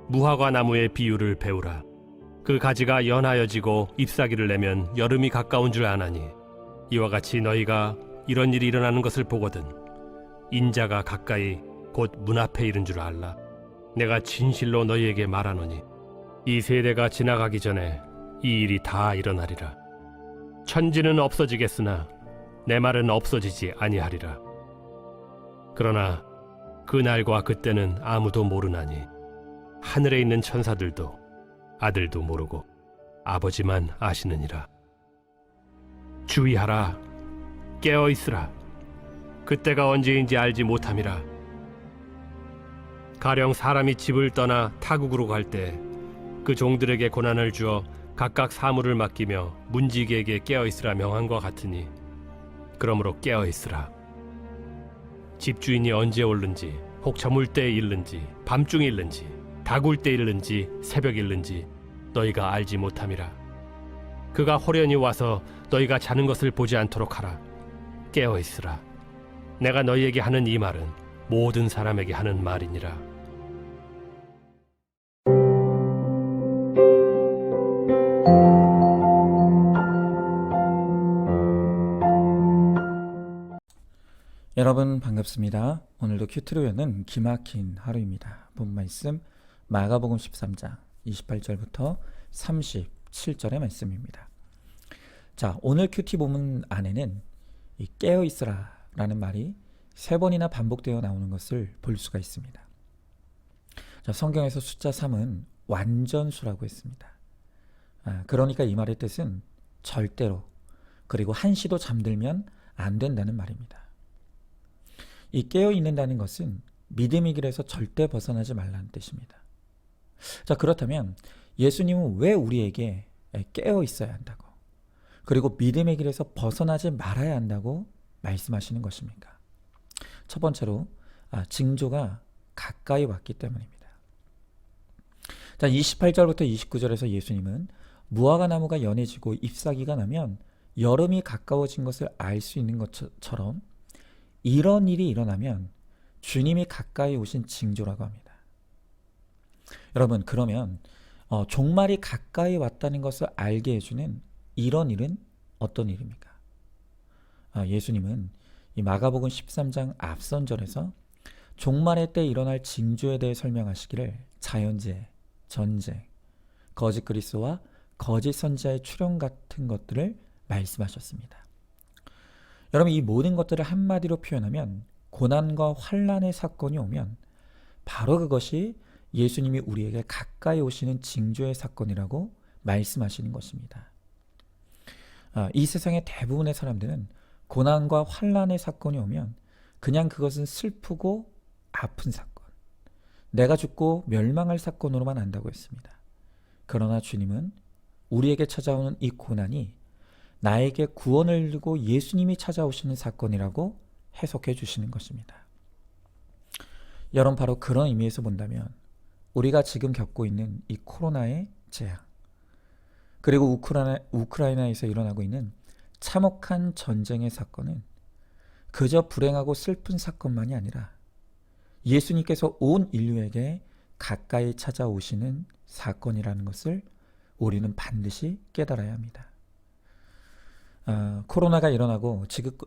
무화과 나무의 비유를 배우라. 그 가지가 연하여지고 잎사귀를 내면 여름이 가까운 줄 아나니 이와 같이 너희가 이런 일이 일어나는 것을 보거든 인자가 가까이 곧 문 앞에 이른 줄 알라. 내가 진실로 너희에게 말하노니 이 세대가 지나가기 전에 이 일이 다 일어나리라. 천지는 없어지겠으나 내 말은 없어지지 아니하리라. 그러나 그 날과 그때는 아무도 모르나니 하늘에 있는 천사들도 아들도 모르고 아버지만 아시느니라. 주의하라. 깨어 있으라. 그때가 언제인지 알지 못함이라. 가령 사람이 집을 떠나 타국으로 갈 때 그 종들에게 고난을 주어 각각 사물을 맡기며 문지기에게 깨어 있으라 명한과 같으니 그러므로 깨어 있으라. 집주인이 언제 올는지 혹 저물 때에 일는지 밤중에 일는지 다굴 때 일는지 새벽 일는지 너희가 알지 못함이라. 그가 호련히 와서 너희가 자는 것을 보지 않도록 하라. 깨어 있으라. 내가 너희에게 하는 이 말은 모든 사람에게 하는 말이니라. 여러분 반갑습니다. 오늘도 큐트로에는 기막힌 하루입니다. 본 말씀 마가복음 13장 28절부터 37절의 말씀입니다. 자, 오늘 큐티 본문 안에는 이 깨어 있으라 라는 말이 3번이나 반복되어 나오는 것을 볼 수가 있습니다. 자, 성경에서 숫자 3은 완전수라고 했습니다. 그러니까 이 말의 뜻은 절대로, 그리고 한시도 잠들면 안 된다는 말입니다. 이 깨어 있는다는 것은 믿음의 길에서 절대 벗어나지 말라는 뜻입니다. 자, 그렇다면 예수님은 왜 우리에게 깨어 있어야 한다고, 그리고 믿음의 길에서 벗어나지 말아야 한다고 말씀하시는 것입니까? 첫 번째로 징조가 가까이 왔기 때문입니다. 자, 28절부터 29절에서 예수님은 무화과 나무가 연해지고 잎사귀가 나면 여름이 가까워진 것을 알 수 있는 것처럼 이런 일이 일어나면 주님이 가까이 오신 징조라고 합니다. 여러분, 그러면 종말이 가까이 왔다는 것을 알게 해주는 이런 일은 어떤 일입니까? 예수님은 이 마가복음 13장 앞선 절에서 종말의 때 일어날 징조에 대해 설명하시기를 자연재해, 전쟁, 거짓 그리스도와 거짓 선지자의 출현 같은 것들을 말씀하셨습니다. 여러분, 이 모든 것들을 한마디로 표현하면 고난과 환난의 사건이 오면 바로 그것이 예수님이 우리에게 가까이 오시는 징조의 사건이라고 말씀하시는 것입니다. 이 세상의 대부분의 사람들은 고난과 환난의 사건이 오면 그냥 그것은 슬프고 아픈 사건, 내가 죽고 멸망할 사건으로만 안다고 했습니다. 그러나 주님은 우리에게 찾아오는 이 고난이 나에게 구원을 주고 예수님이 찾아오시는 사건이라고 해석해 주시는 것입니다. 여러분, 바로 그런 의미에서 본다면 우리가 지금 겪고 있는 이 코로나의 재앙, 그리고 우크라이나에서 일어나고 있는 참혹한 전쟁의 사건은 그저 불행하고 슬픈 사건만이 아니라 예수님께서 온 인류에게 가까이 찾아오시는 사건이라는 것을 우리는 반드시 깨달아야 합니다. 코로나가 일어나고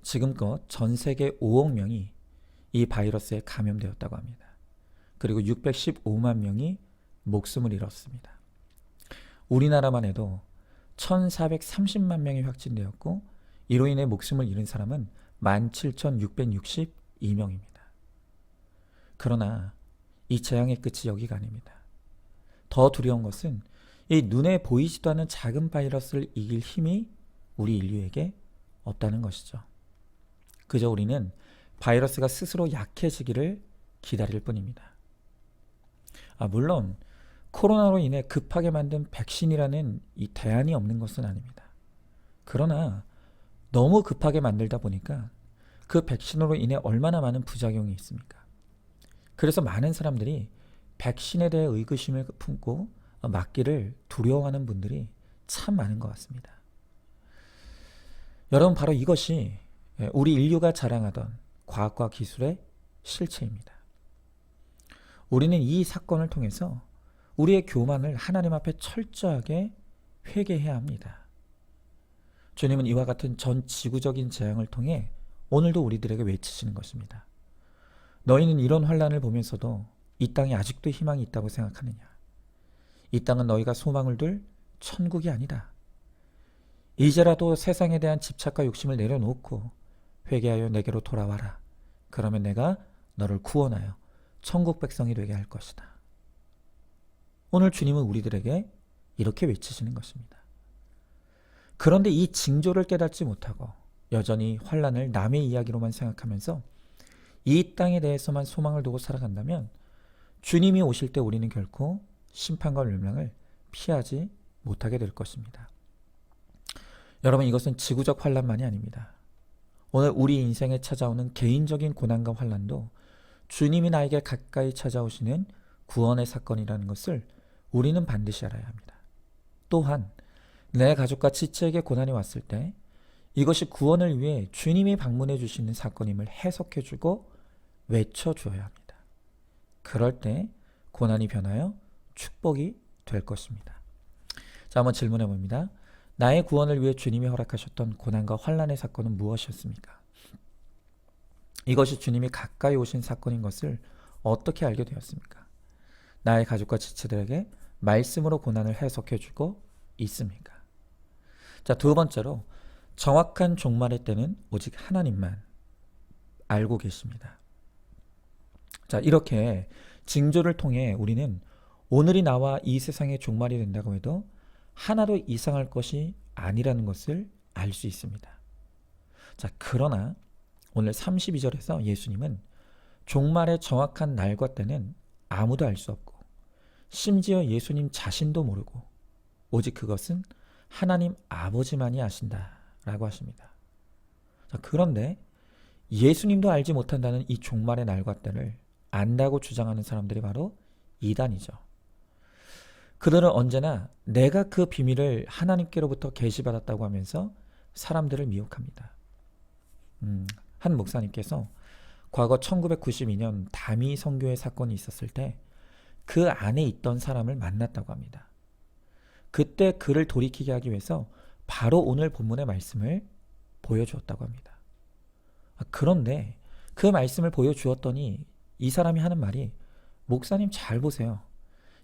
지금껏 전 세계 5억 명이 이 바이러스에 감염되었다고 합니다. 그리고 615만 명이 목숨을 잃었습니다. 우리나라만 해도 1430만 명이 확진되었고 이로 인해 목숨을 잃은 사람은 17,662명입니다. 그러나 이 재앙의 끝이 여기가 아닙니다. 더 두려운 것은 이 눈에 보이지도 않는 작은 바이러스를 이길 힘이 우리 인류에게 없다는 것이죠. 그저 우리는 바이러스가 스스로 약해지기를 기다릴 뿐입니다. 물론 코로나로 인해 급하게 만든 백신이라는 이 대안이 없는 것은 아닙니다. 그러나 너무 급하게 만들다 보니까 그 백신으로 인해 얼마나 많은 부작용이 있습니까? 그래서 많은 사람들이 백신에 대해 의구심을 품고 맞기를 두려워하는 분들이 참 많은 것 같습니다. 여러분, 바로 이것이 우리 인류가 자랑하던 과학과 기술의 실체입니다. 우리는 이 사건을 통해서 우리의 교만을 하나님 앞에 철저하게 회개해야 합니다. 주님은 이와 같은 전 지구적인 재앙을 통해 오늘도 우리들에게 외치시는 것입니다. 너희는 이런 환난을 보면서도 이 땅에 아직도 희망이 있다고 생각하느냐? 이 땅은 너희가 소망을 둘 천국이 아니다. 이제라도 세상에 대한 집착과 욕심을 내려놓고 회개하여 내게로 돌아와라. 그러면 내가 너를 구원하여 천국 백성이 되게 할 것이다. 오늘 주님은 우리들에게 이렇게 외치시는 것입니다. 그런데 이 징조를 깨닫지 못하고 여전히 환난을 남의 이야기로만 생각하면서 이 땅에 대해서만 소망을 두고 살아간다면 주님이 오실 때 우리는 결코 심판과 멸망을 피하지 못하게 될 것입니다. 여러분, 이것은 지구적 환난만이 아닙니다. 오늘 우리 인생에 찾아오는 개인적인 고난과 환난도 주님이 나에게 가까이 찾아오시는 구원의 사건이라는 것을 우리는 반드시 알아야 합니다. 또한 내 가족과 지체에게 고난이 왔을 때 이것이 구원을 위해 주님이 방문해 주시는 사건임을 해석해주고 외쳐주어야 합니다. 그럴 때 고난이 변하여 축복이 될 것입니다. 자, 한번 질문해 봅니다. 나의 구원을 위해 주님이 허락하셨던 고난과 환난의 사건은 무엇이었습니까? 이것이 주님이 가까이 오신 사건인 것을 어떻게 알게 되었습니까? 나의 가족과 지체들에게 말씀으로 고난을 해석해주고 있습니까? 자, 두 번째로 정확한 종말의 때는 오직 하나님만 알고 계십니다. 자, 이렇게 징조를 통해 우리는 오늘이 나와 이 세상의 종말이 된다고 해도 하나도 이상할 것이 아니라는 것을 알 수 있습니다. 자, 그러나 오늘 32절에서 예수님은 종말의 정확한 날과 때는 아무도 알 수 없고 심지어 예수님 자신도 모르고 오직 그것은 하나님 아버지만이 아신다라고 하십니다. 자, 그런데 예수님도 알지 못한다는 이 종말의 날과 때를 안다고 주장하는 사람들이 바로 이단이죠. 그들은 언제나 내가 그 비밀을 하나님께로부터 계시받았다고 하면서 사람들을 미혹합니다. 한 목사님께서 과거 1992년 다미 선교회 사건이 있었을 때 그 안에 있던 사람을 만났다고 합니다. 그때 그를 돌이키게 하기 위해서 바로 오늘 본문의 말씀을 보여주었다고 합니다. 그런데 그 말씀을 보여주었더니 이 사람이 하는 말이, 목사님 잘 보세요.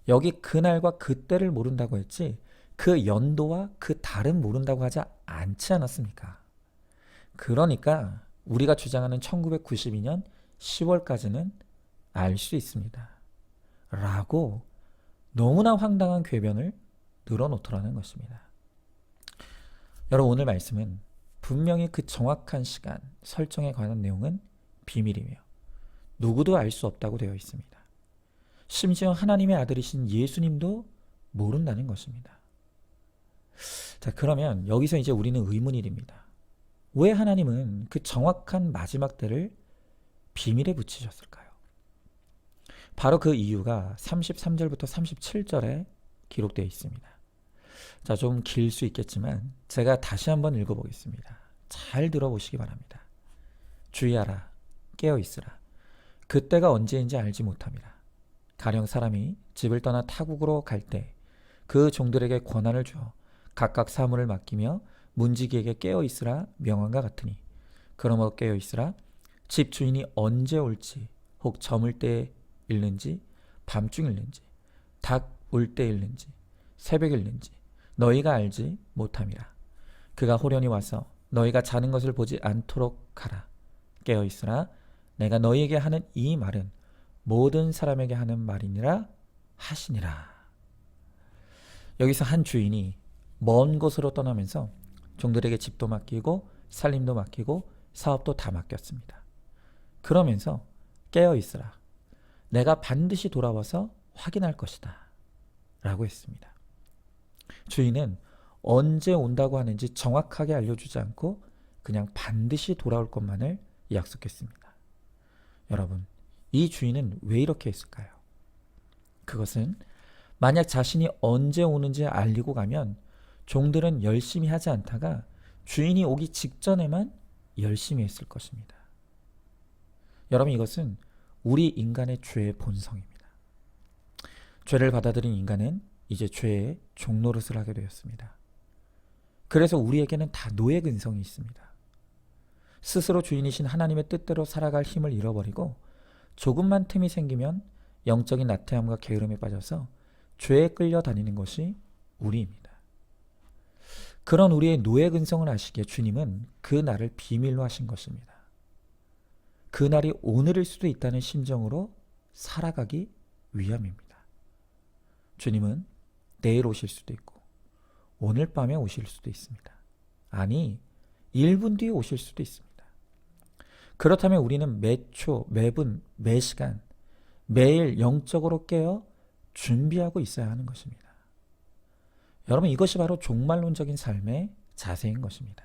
여기 그날과 그때를 모른다고 했지 그 연도와 그 달은 모른다고 하지 않지 않았습니까? 그러니까 우리가 주장하는 1992년 10월까지는 알 수 있습니다. 라고 너무나 황당한 궤변을 늘어놓더라는 것입니다. 여러분, 오늘 말씀은 분명히 그 정확한 시간, 설정에 관한 내용은 비밀이며 누구도 알 수 없다고 되어 있습니다. 심지어 하나님의 아들이신 예수님도 모른다는 것입니다. 자, 그러면 여기서 이제 우리는 의문이 됩니다. 왜 하나님은 그 정확한 마지막 때를 비밀에 붙이셨을까요? 바로 그 이유가 33절부터 37절에 기록되어 있습니다. 자, 좀 길 수 있겠지만 제가 다시 한번 읽어보겠습니다. 잘 들어보시기 바랍니다. 주의하라, 깨어있으라. 그때가 언제인지 알지 못함이라. 가령 사람이 집을 떠나 타국으로 갈 때 그 종들에게 권한을 주어 각각 사물을 맡기며 문지기에게 깨어있으라 명한과 같으니, 그러므로 깨어있으라. 집 주인이 언제 올지, 혹 저물 때에 일는지 밤중 일는지 닭 올 때 일는지 새벽 일는지 너희가 알지 못함이라. 그가 호련히 와서 너희가 자는 것을 보지 않도록 하라. 깨어있으라. 내가 너희에게 하는 이 말은 모든 사람에게 하는 말이니라 하시니라. 여기서 한 주인이 먼 곳으로 떠나면서 종들에게 집도 맡기고 살림도 맡기고 사업도 다 맡겼습니다. 그러면서 깨어있으라. 내가 반드시 돌아와서 확인할 것이다 라고 했습니다. 주인은 언제 온다고 하는지 정확하게 알려주지 않고 그냥 반드시 돌아올 것만을 약속했습니다. 여러분, 이 주인은 왜 이렇게 했을까요? 그것은 만약 자신이 언제 오는지 알리고 가면 종들은 열심히 하지 않다가 주인이 오기 직전에만 열심히 했을 것입니다. 여러분, 이것은 우리 인간의 죄의 본성입니다. 죄를 받아들인 인간은 이제 죄의 종노릇을 하게 되었습니다. 그래서 우리에게는 다 노예 근성이 있습니다. 스스로 주인이신 하나님의 뜻대로 살아갈 힘을 잃어버리고 조금만 틈이 생기면 영적인 나태함과 게으름에 빠져서 죄에 끌려다니는 것이 우리입니다. 그런 우리의 노예 근성을 아시기에 주님은 그 날을 비밀로 하신 것입니다. 그 날이 오늘일 수도 있다는 심정으로 살아가기 위함입니다. 주님은 내일 오실 수도 있고 오늘 밤에 오실 수도 있습니다. 아니, 1분 뒤에 오실 수도 있습니다. 그렇다면 우리는 매 초, 매분, 매 시간, 매일 영적으로 깨어 준비하고 있어야 하는 것입니다. 여러분, 이것이 바로 종말론적인 삶의 자세인 것입니다.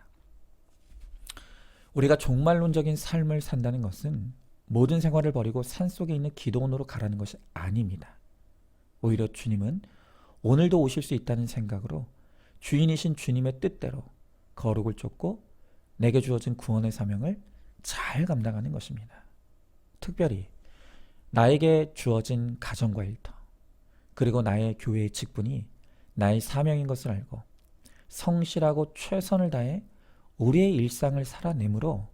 우리가 종말론적인 삶을 산다는 것은 모든 생활을 버리고 산속에 있는 기도원으로 가라는 것이 아닙니다. 오히려 주님은 오늘도 오실 수 있다는 생각으로 주인이신 주님의 뜻대로 거룩을 쫓고 내게 주어진 구원의 사명을 잘 감당하는 것입니다. 특별히 나에게 주어진 가정과 일터, 그리고 나의 교회의 직분이 나의 사명인 것을 알고 성실하고 최선을 다해 우리의 일상을 살아내므로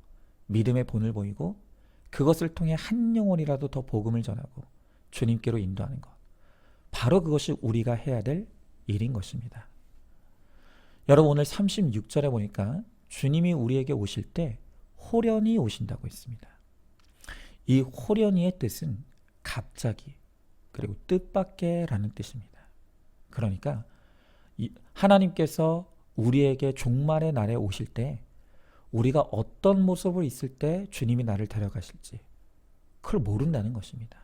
믿음의 본을 보이고 그것을 통해 한 영혼이라도 더 복음을 전하고 주님께로 인도하는 것, 바로 그것이 우리가 해야 될 일인 것입니다. 여러분, 오늘 36절에 보니까 주님이 우리에게 오실 때 호련히 오신다고 했습니다. 이 호련히의 뜻은 갑자기, 그리고 뜻밖의 라는 뜻입니다. 그러니까 하나님께서 우리에게 종말의 날에 오실 때 우리가 어떤 모습으로 있을 때 주님이 나를 데려가실지 그걸 모른다는 것입니다.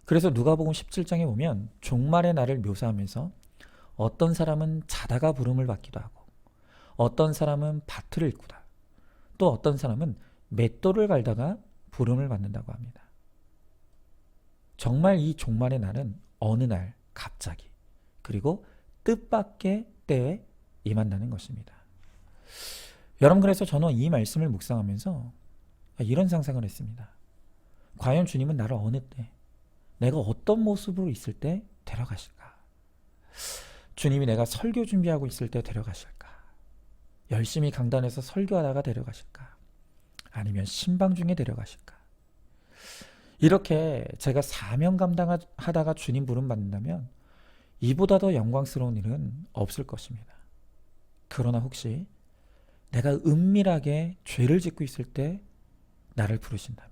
그래서 누가복음 17장에 보면 종말의 날을 묘사하면서 어떤 사람은 자다가 부름을 받기도 하고 어떤 사람은 밭을 일구다, 또 어떤 사람은 맷돌을 갈다가 부름을 받는다고 합니다. 정말 이 종말의 날은 어느 날 갑자기, 그리고 뜻밖의 때에 임한다는 것입니다. 여러분, 그래서 저는 이 말씀을 묵상하면서 이런 상상을 했습니다. 과연 주님은 나를 어느 때, 내가 어떤 모습으로 있을 때 데려가실까? 주님이 내가 설교 준비하고 있을 때 데려가실까? 열심히 강단에서 설교하다가 데려가실까? 아니면 신방 중에 데려가실까? 이렇게 제가 사명 감당하다가 주님 부름 받는다면 이보다 더 영광스러운 일은 없을 것입니다. 그러나 혹시 내가 은밀하게 죄를 짓고 있을 때 나를 부르신다면,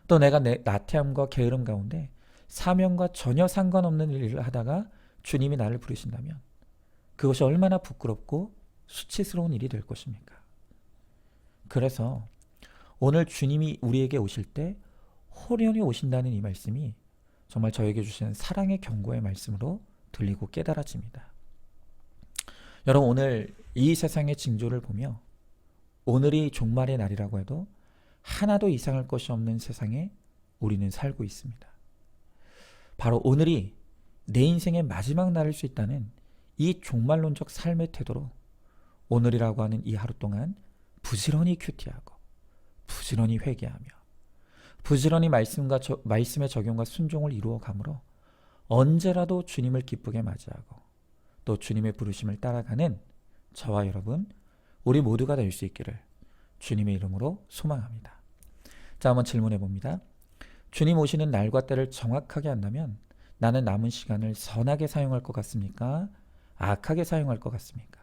또 내가 내 나태함과 게으름 가운데 사명과 전혀 상관없는 일을 하다가 주님이 나를 부르신다면 그것이 얼마나 부끄럽고 수치스러운 일이 될 것입니까? 그래서 오늘 주님이 우리에게 오실 때 호련히 오신다는 이 말씀이 정말 저에게 주시는 사랑의 경고의 말씀으로 들리고 깨달아집니다. 여러분, 오늘 이 세상의 징조를 보며 오늘이 종말의 날이라고 해도 하나도 이상할 것이 없는 세상에 우리는 살고 있습니다. 바로 오늘이 내 인생의 마지막 날일 수 있다는 이 종말론적 삶의 태도로 오늘이라고 하는 이 하루 동안 부지런히 큐티하고 부지런히 회개하며 부지런히 말씀의 적용과 순종을 이루어 가므로 언제라도 주님을 기쁘게 맞이하고 또 주님의 부르심을 따라가는 저와 여러분, 우리 모두가 될 수 있기를 주님의 이름으로 소망합니다. 자, 한번 질문해 봅니다. 주님 오시는 날과 때를 정확하게 안다면 나는 남은 시간을 선하게 사용할 것 같습니까? 악하게 사용할 것 같습니까?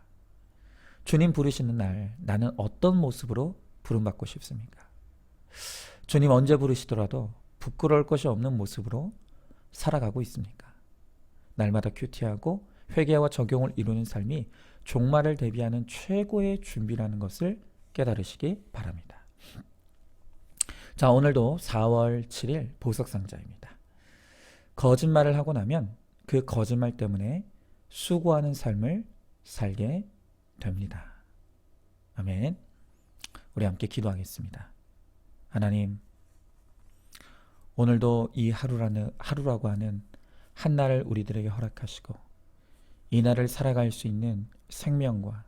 주님 부르시는 날 나는 어떤 모습으로 부름받고 싶습니까? 주님 언제 부르시더라도 부끄러울 것이 없는 모습으로 살아가고 있습니까? 날마다 큐티하고 회개와 적용을 이루는 삶이 종말을 대비하는 최고의 준비라는 것을 깨달으시기 바랍니다. 자, 오늘도 4월 7일 보석상자입니다. 거짓말을 하고 나면 그 거짓말 때문에 수고하는 삶을 살게 됩니다. 아멘. 우리 함께 기도하겠습니다. 하나님, 오늘도 이 하루라고 하는 한 날을 우리들에게 허락하시고 이 날을 살아갈 수 있는 생명과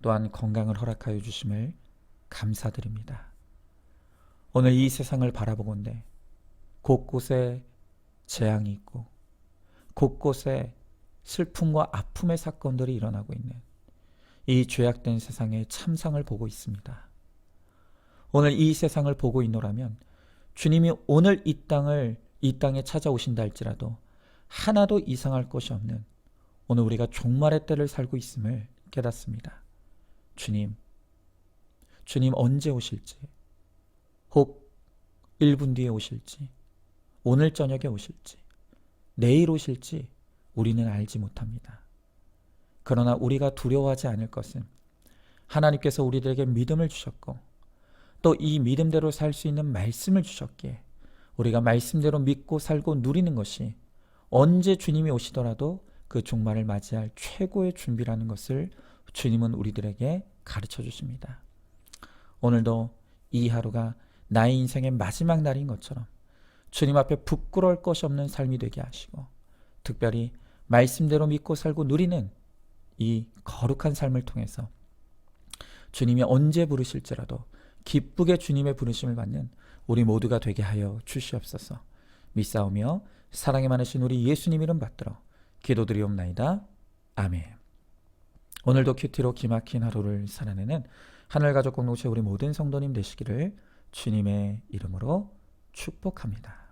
또한 건강을 허락하여 주심을 감사드립니다. 오늘 이 세상을 바라보건대 곳곳에 재앙이 있고 곳곳에 슬픔과 아픔의 사건들이 일어나고 있는 이 죄악된 세상의 참상을 보고 있습니다. 오늘 이 세상을 보고 있노라면 주님이 오늘 이 땅에 찾아오신다 할지라도 하나도 이상할 것이 없는 오늘 우리가 종말의 때를 살고 있음을 깨닫습니다. 주님 언제 오실지, 혹 1분 뒤에 오실지, 오늘 저녁에 오실지, 내일 오실지 우리는 알지 못합니다. 그러나 우리가 두려워하지 않을 것은 하나님께서 우리들에게 믿음을 주셨고 또 이 믿음대로 살 수 있는 말씀을 주셨기에 우리가 말씀대로 믿고 살고 누리는 것이 언제 주님이 오시더라도 그 종말을 맞이할 최고의 준비라는 것을 주님은 우리들에게 가르쳐 주십니다. 오늘도 이 하루가 나의 인생의 마지막 날인 것처럼 주님 앞에 부끄러울 것이 없는 삶이 되게 하시고 특별히 말씀대로 믿고 살고 누리는 이 거룩한 삶을 통해서 주님이 언제 부르실지라도 기쁘게 주님의 부르심을 받는 우리 모두가 되게 하여 주시옵소서. 믿사오며 사랑이 많으신 우리 예수님 이름 받들어 기도드리옵나이다. 아멘. 오늘도 큐티로 기막힌 하루를 살아내는 하늘가족 공동체 우리 모든 성도님 되시기를 주님의 이름으로 축복합니다.